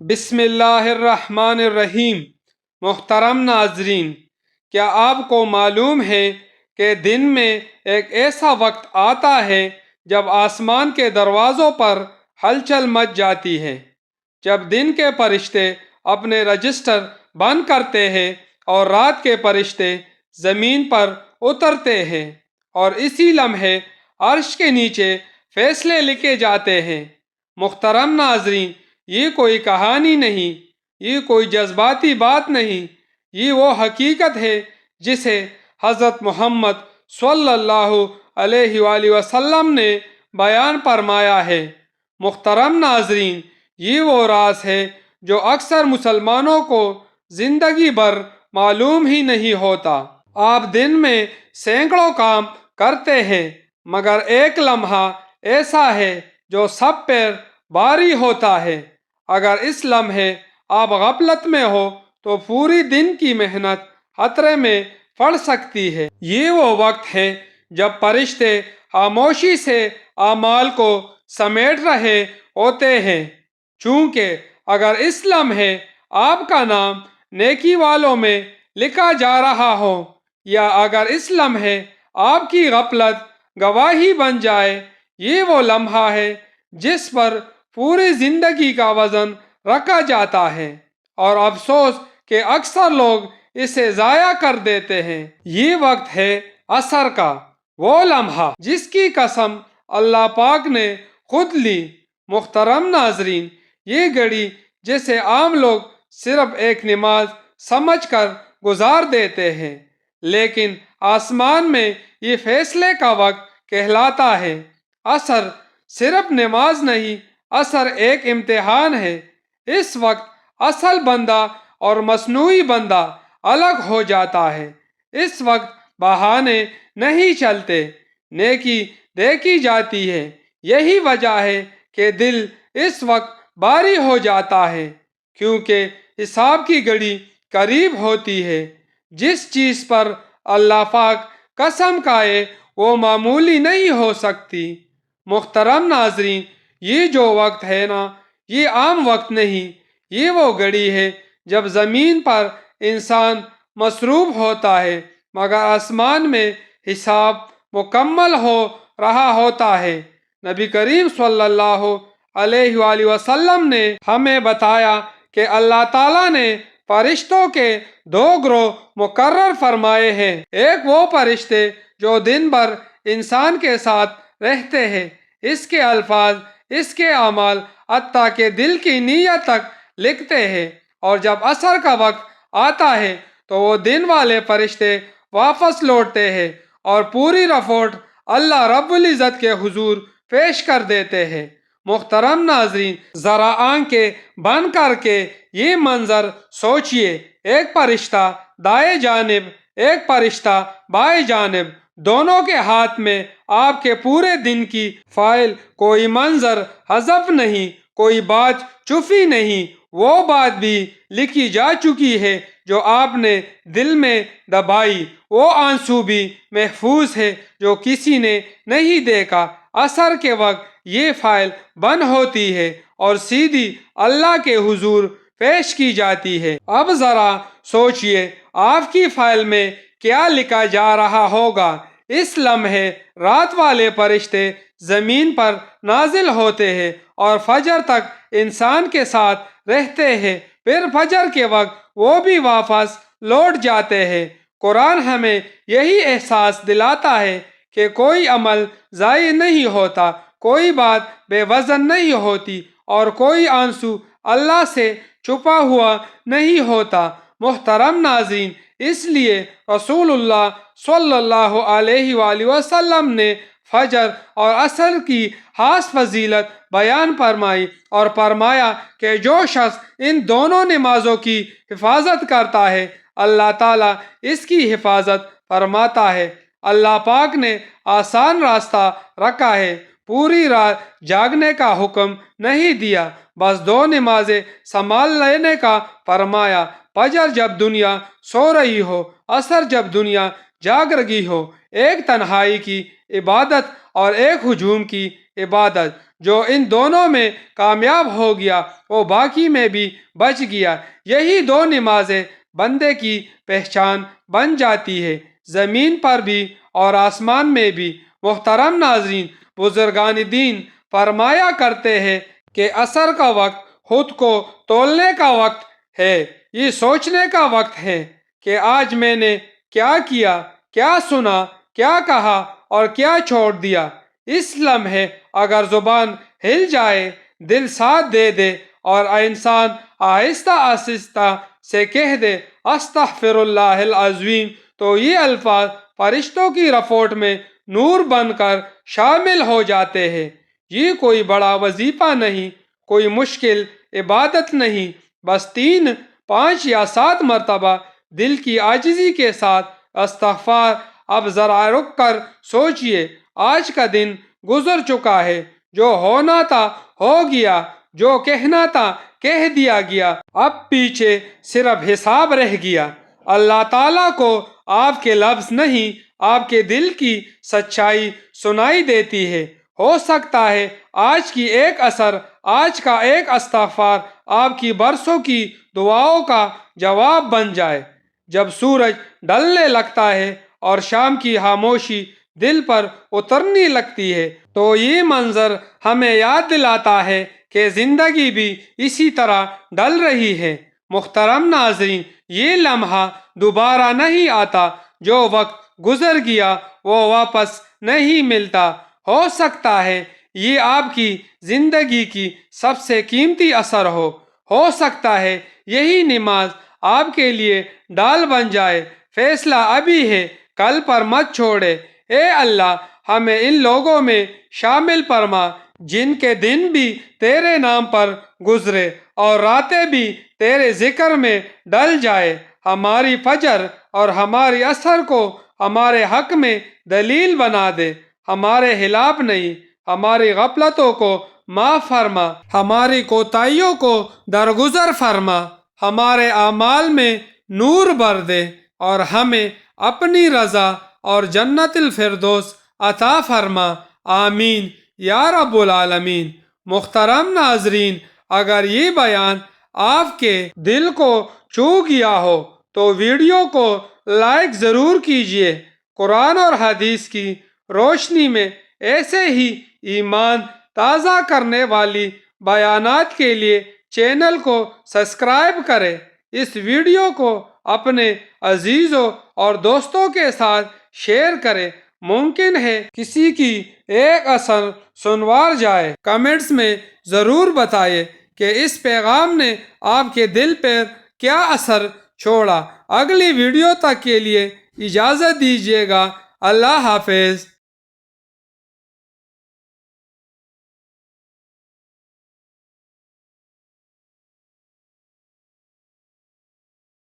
بسم اللہ الرحمن الرحیم۔ محترم ناظرین، کیا آپ کو معلوم ہے کہ دن میں ایک ایسا وقت آتا ہے جب آسمان کے دروازوں پر ہلچل مچ جاتی ہے، جب دن کے فرشتے اپنے رجسٹر بند کرتے ہیں اور رات کے فرشتے زمین پر اترتے ہیں، اور اسی لمحے عرش کے نیچے فیصلے لکھے جاتے ہیں۔ محترم ناظرین، یہ کوئی کہانی نہیں، یہ کوئی جذباتی بات نہیں، یہ وہ حقیقت ہے جسے حضرت محمد صلی اللہ علیہ وآلہ وسلم نے بیان فرمایا ہے۔ محترم ناظرین، یہ وہ راز ہے جو اکثر مسلمانوں کو زندگی بھر معلوم ہی نہیں ہوتا۔ آپ دن میں سینکڑوں کام کرتے ہیں، مگر ایک لمحہ ایسا ہے جو سب پر بھاری ہوتا ہے۔ اگر اس لمحے آپ غفلت میں ہو تو پوری دن کی محنت خطرے میں پڑ سکتی ہے۔ یہ وہ وقت ہے جب فرشتے خاموشی سے اعمال کو سمیٹ رہے ہوتے ہیں، چونکہ اگر اس لمحے آپ کا نام نیکی والوں میں لکھا جا رہا ہو، یا اگر اس لمحے آپ کی غفلت گواہی بن جائے، یہ وہ لمحہ ہے جس پر پوری زندگی کا وزن رکھا جاتا ہے، اور افسوس کہ اکثر لوگ اسے ضائع کر دیتے ہیں۔ یہ وقت ہے عصر کا، وہ لمحہ جس کی قسم اللہ پاک نے خود لی۔ محترم ناظرین، یہ گھڑی جسے عام لوگ صرف ایک نماز سمجھ کر گزار دیتے ہیں، لیکن آسمان میں یہ فیصلے کا وقت کہلاتا ہے۔ عصر صرف نماز نہیں، عصر ایک امتحان ہے۔ اس وقت اصل بندہ اور مصنوعی بندہ الگ ہو جاتا ہے۔ اس وقت بہانے نہیں چلتے، نیکی دیکھی جاتی ہے۔ یہی وجہ ہے کہ دل اس وقت بھاری ہو جاتا ہے، کیونکہ حساب کی گھڑی قریب ہوتی ہے۔ جس چیز پر اللہ پاک قسم کھائے وہ معمولی نہیں ہو سکتی۔ محترم ناظرین، یہ جو وقت ہے نا، یہ عام وقت نہیں، یہ وہ گھڑی ہے جب زمین پر انسان مصروف ہوتا ہے، مگر آسمان میں حساب مکمل ہو رہا ہوتا ہے۔ نبی کریم صلی اللہ علیہ وآلہ وسلم نے ہمیں بتایا کہ اللہ تعالیٰ نے فرشتوں کے دو گروہ مقرر فرمائے ہیں۔ ایک وہ فرشتے جو دن بھر انسان کے ساتھ رہتے ہیں، اس کے الفاظ، اس کے اعمال، حتیٰ کہ دل کی نیت تک لکھتے ہیں، اور جب عصر کا وقت آتا ہے تو وہ دن والے فرشتے واپس لوٹتے ہیں اور پوری رپورٹ اللہ رب العزت کے حضور پیش کر دیتے ہیں۔ محترم ناظرین، ذرا آنکھیں بند کر کے یہ منظر سوچئے، ایک فرشتہ دائیں جانب، ایک فرشتہ بائیں جانب، دونوں کے ہاتھ میں آپ کے پورے دن کی فائل۔ کوئی منظر حذف نہیں، کوئی بات چھپی نہیں، وہ بات بھی لکھی جا چکی ہے جو آپ نے دل میں دبائی، وہ آنسو بھی محفوظ ہے جو کسی نے نہیں دیکھا۔ عصر کے وقت یہ فائل بند ہوتی ہے اور سیدھی اللہ کے حضور پیش کی جاتی ہے۔ اب ذرا سوچئے آپ کی فائل میں کیا لکھا جا رہا ہوگا۔ اس لمحے رات والے فرشتے زمین پر نازل ہوتے ہیں اور فجر تک انسان کے ساتھ رہتے ہیں، پھر فجر کے وقت وہ بھی واپس لوٹ جاتے ہیں۔ قرآن ہمیں یہی احساس دلاتا ہے کہ کوئی عمل ضائع نہیں ہوتا، کوئی بات بے وزن نہیں ہوتی، اور کوئی آنسو اللہ سے چھپا ہوا نہیں ہوتا۔ محترم ناظرین، اس لیے رسول اللہ صلی اللہ علیہ وآلہ وسلم نے فجر اور عصر کی خاص فضیلت بیان فرمائی اور فرمایا کہ جو شخص ان دونوں نمازوں کی حفاظت کرتا ہے، اللہ تعالیٰ اس کی حفاظت فرماتا ہے۔ اللہ پاک نے آسان راستہ رکھا ہے، پوری رات جاگنے کا حکم نہیں دیا، بس دو نمازیں سنبھال لینے کا فرمایا۔ فجر جب دنیا سو رہی ہو، عصر جب دنیا جاگ رہی ہو، ایک تنہائی کی عبادت اور ایک ہجوم کی عبادت۔ جو ان دونوں میں کامیاب ہو گیا وہ باقی میں بھی بچ گیا۔ یہی دو نمازیں بندے کی پہچان بن جاتی ہے، زمین پر بھی اور آسمان میں بھی۔ محترم ناظرین، بزرگان دین فرمایا کرتے ہیں کہ عصر کا وقت خود کو تولنے کا وقت ہے، یہ سوچنے کا وقت ہے کہ آج میں نے کیا کیا، کیا سنا، کیا کہا اور کیا چھوڑ دیا۔ اس لمحے اگر زبان ہل جائے، دل ساتھ دے دے اور انسان آہستہ آہستہ سے کہہ دے استغفر اللہ العظیم، تو یہ الفاظ فرشتوں کی رپورٹ میں نور بن کر شامل ہو جاتے ہیں۔ یہ کوئی بڑا وظیفہ نہیں، کوئی مشکل عبادت نہیں، بس 3، 5 یا 7 مرتبہ دل کی عاجزی کے ساتھ استغفار۔ اب ذرا رک کر سوچئے، آج کا دن گزر چکا ہے، جو ہونا تھا ہو گیا، جو کہنا تھا کہہ دیا گیا، اب پیچھے صرف حساب رہ گیا۔ اللہ تعالیٰ کو آپ کے لفظ نہیں، آپ کے دل کی سچائی سنائی دیتی ہے۔ ہو سکتا ہے آج کی ایک عصر، آج کا ایک استغفار آپ کی برسوں کی دعاؤں کا جواب بن جائے۔ جب سورج ڈھلنے لگتا ہے اور شام کی خاموشی دل پر اترنے لگتی ہے تو یہ منظر ہمیں یاد دلاتا ہے کہ زندگی بھی اسی طرح ڈل رہی ہے۔ محترم ناظرین، یہ لمحہ دوبارہ نہیں آتا، جو وقت گزر گیا وہ واپس نہیں ملتا۔ ہو سکتا ہے یہ آپ کی زندگی کی سب سے قیمتی اثر ہو سکتا ہے یہی نماز آپ کے لیے ڈال بن جائے۔ فیصلہ ابھی ہے، کل پر مت چھوڑے۔ اے اللہ، ہمیں ان لوگوں میں شامل فرما جن کے دن بھی تیرے نام پر گزرے اور راتیں بھی تیرے ذکر میں ڈل جائے۔ ہماری فجر اور ہماری عصر کو ہمارے حق میں دلیل بنا دے، ہمارے خلاف نہیں۔ ہماری غفلتوں کو معاف فرما، ہماری کوتاہیوں کو درگزر فرما، ہمارے اعمال میں نور بھر دے اور ہمیں اپنی رضا اور جنت الفردوس عطا فرما۔ آمین یا رب العالمین۔ محترم ناظرین، اگر یہ بیان آپ کے دل کو چھو گیا ہو تو ویڈیو کو لائک ضرور کیجیے۔ قرآن اور حدیث کی روشنی میں ایسے ہی ایمان تازہ کرنے والی بیانات کے لیے چینل کو سبسکرائب کریں۔ اس ویڈیو کو اپنے عزیزوں اور دوستوں کے ساتھ شیئر کریں، ممکن ہے کسی کی ایک اثر سنوار جائے۔ کمنٹس میں ضرور بتائیں کہ اس پیغام نے آپ کے دل پر کیا اثر چھوڑا۔ اگلی ویڈیو تک کے لیے اجازت دیجیے گا۔ اللہ حافظ۔